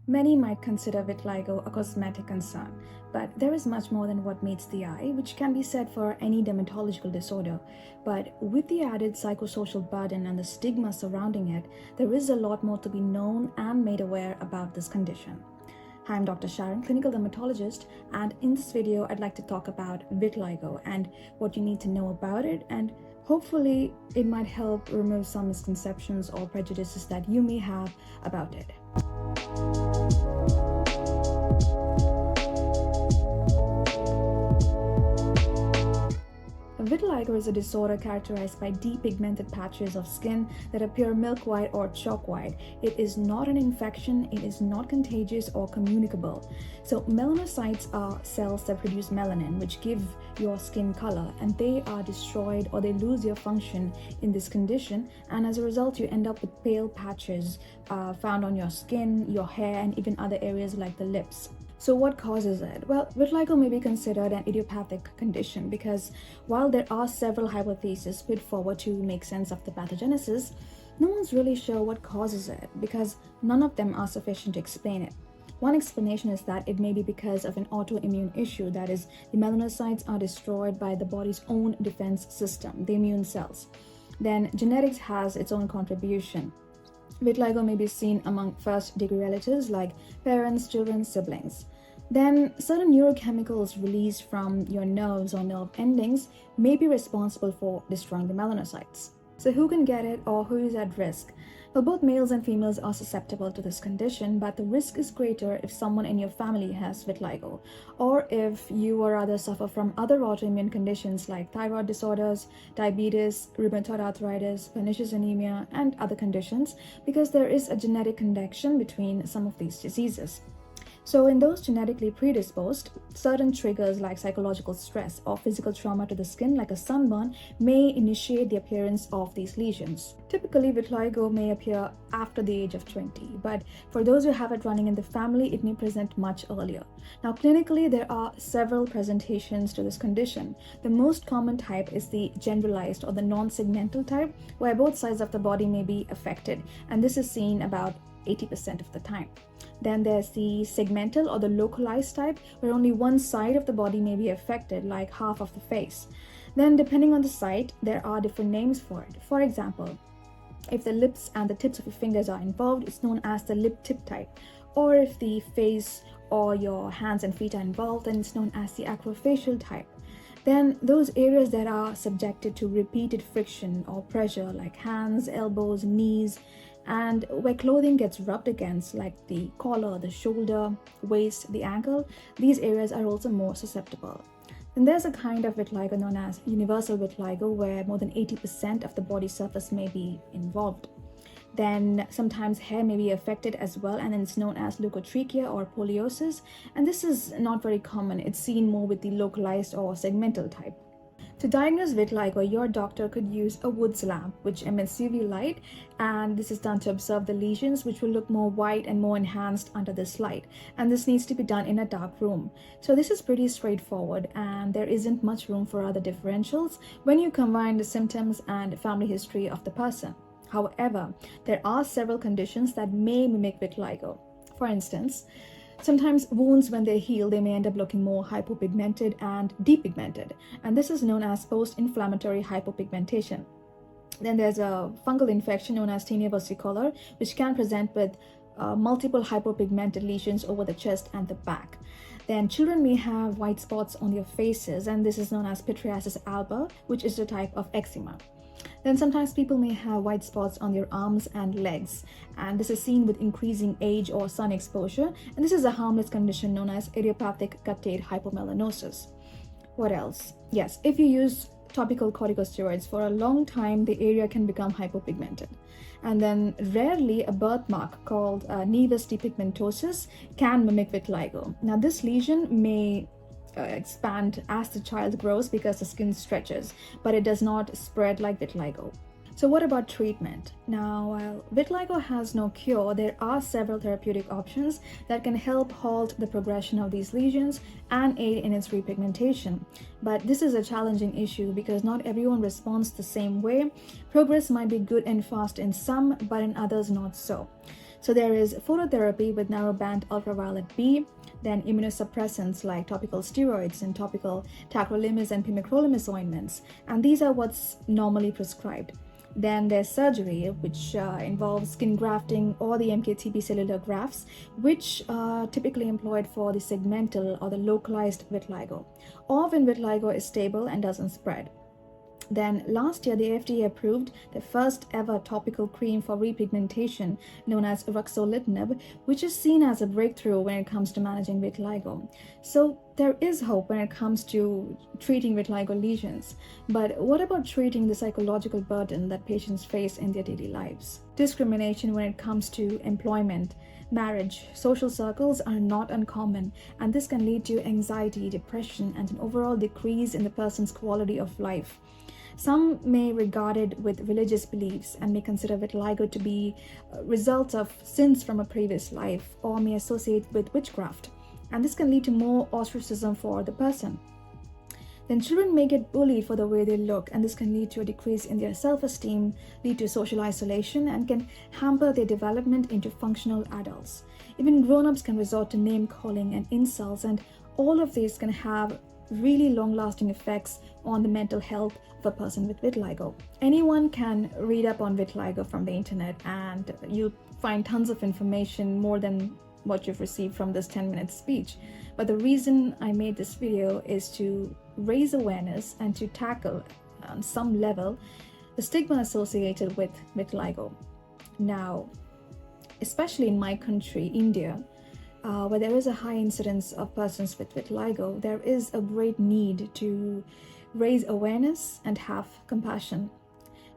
Many might consider vitiligo a cosmetic concern, but there is much more than what meets the eye, which can be said for any dermatological disorder. But with the added psychosocial burden and the stigma surrounding it, there is a lot more to be known and made aware about this condition. Hi, I'm Dr. Sharon, clinical dermatologist, and in this video, I'd like to talk about vitiligo and what you need to know about it, and hopefully it might help remove some misconceptions or prejudices that you may have about it. Vitiligo is a disorder characterized by depigmented patches of skin that appear milk white or chalk white. It is not an infection, it is not contagious or communicable. So melanocytes are cells that produce melanin, which give your skin color, and they are destroyed or they lose their function in this condition, and as a result you end up with pale patches found on your skin, your hair, and even other areas like the lips. So what causes it? Well, vitiligo may be considered an idiopathic condition because while there are several hypotheses put forward to make sense of the pathogenesis, no one's really sure what causes it because none of them are sufficient to explain it. One explanation is that it may be because of an autoimmune issue, that is, the melanocytes are destroyed by the body's own defense system, the immune cells. Then genetics has its own contribution. Vitiligo may be seen among first-degree relatives like parents, children, siblings. Then certain neurochemicals released from your nerves or nerve endings may be responsible for destroying the melanocytes. So who can get it or who is at risk? Well, both males and females are susceptible to this condition, but the risk is greater if someone in your family has vitiligo, or if you or others suffer from other autoimmune conditions like thyroid disorders, diabetes, rheumatoid arthritis, pernicious anemia, and other conditions, because there is a genetic connection between some of these diseases. So in those genetically predisposed, certain triggers like psychological stress or physical trauma to the skin like a sunburn may initiate the appearance of these lesions. Typically, vitiligo may appear after the age of 20, but for those who have it running in the family, it may present much earlier. Now, clinically, there are several presentations to this condition. The most common type is the generalized or the non-segmental type, where both sides of the body may be affected, and this is seen about 80% of the time. Then there's the segmental or the localized type, where only one side of the body may be affected, like half of the face. Then depending on the site, there are different names for it. For example, if the lips and the tips of your fingers are involved, it's known as the lip tip type. Or if the face or your hands and feet are involved, then it's known as the acrofacial type. Then those areas that are subjected to repeated friction or pressure, like hands, elbows, knees, and where clothing gets rubbed against, like the collar, the shoulder, waist, the ankle, these areas are also more susceptible. Then there's a kind of vitiligo known as universal vitiligo, where more than 80% of the body surface may be involved. Then sometimes hair may be affected as well, and it's known as leukotrichia or poliosis, and this is not very common. It's seen more with the localized or segmental type. To diagnose vitiligo, your doctor could use a Woods lamp, which emits UV light, and this is done to observe the lesions, which will look more white and more enhanced under this light. And this needs to be done in a dark room. So this is pretty straightforward, and there isn't much room for other differentials when you combine the symptoms and family history of the person. However, there are several conditions that may mimic vitiligo. For instance, sometimes wounds, when they heal, they may end up looking more hypopigmented and depigmented, and this is known as post-inflammatory hypopigmentation. Then there's a fungal infection known as tinea versicolor, which can present with multiple hypopigmented lesions over the chest and the back. Then children may have white spots on their faces, and this is known as pityriasis alba, which is a type of eczema. Then sometimes people may have white spots on their arms and legs, and this is seen with increasing age or sun exposure, and this is a harmless condition known as idiopathic cutate hypomelanosis. What else? Yes, if you use topical corticosteroids for a long time, the area can become hypopigmented. And then rarely a birthmark called nevus depigmentosus can mimic vitiligo. Now this lesion may expand as the child grows because the skin stretches, but it does not spread like vitiligo. So what about treatment? Now, while vitiligo has no cure, there are several therapeutic options that can help halt the progression of these lesions and aid in its repigmentation. But this is a challenging issue because not everyone responds the same way. Progress might be good and fast in some, but in others not so. So there is phototherapy with narrowband ultraviolet B, then immunosuppressants like topical steroids and topical tacrolimus and pimecrolimus ointments, and these are what's normally prescribed. Then there's surgery, which involves skin grafting or the MKTP cellular grafts, which are typically employed for the segmental or the localized vitiligo, or when vitiligo is stable and doesn't spread. Then last year, the FDA approved the first ever topical cream for repigmentation known as ruxolitinib, which is seen as a breakthrough when it comes to managing vitiligo. So there is hope when it comes to treating vitiligo lesions. But what about treating the psychological burden that patients face in their daily lives? Discrimination when it comes to employment, marriage, social circles are not uncommon, and this can lead to anxiety, depression, and an overall decrease in the person's quality of life. Some may regard it with religious beliefs and may consider vitiligo to be a result of sins from a previous life, or may associate with witchcraft, and this can lead to more ostracism for the person. Then children may get bullied for the way they look, and this can lead to a decrease in their self-esteem, lead to social isolation, and can hamper their development into functional adults. Even grown-ups can resort to name-calling and insults, and all of these can have really long-lasting effects on the mental health of a person with vitiligo. Anyone can read up on vitiligo from the internet, and you'll find tons of information, more than what you've received from this 10-minute speech. But the reason I made this video is to raise awareness and to tackle on some level the stigma associated with vitiligo. Now, especially in my country, India, where there is a high incidence of persons with vitiligo, there is a great need to raise awareness and have compassion.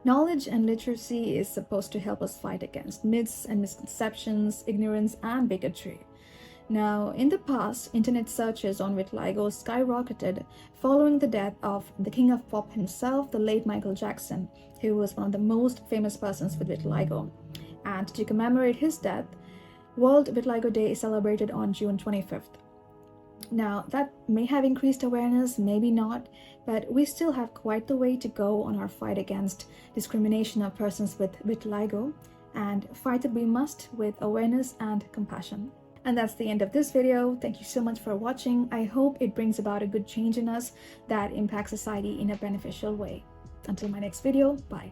Knowledge and literacy is supposed to help us fight against myths and misconceptions, ignorance, and bigotry. Now, in the past, internet searches on vitiligo skyrocketed following the death of the king of pop himself, the late Michael Jackson, who was one of the most famous persons with vitiligo. And to commemorate his death, World Vitiligo Day is celebrated on June 25th. Now, that may have increased awareness, maybe not, but we still have quite the way to go on our fight against discrimination of persons with vitiligo, and fight that we must with awareness and compassion. And that's the end of this video. Thank you so much for watching. I hope it brings about a good change in us that impacts society in a beneficial way. Until my next video, bye.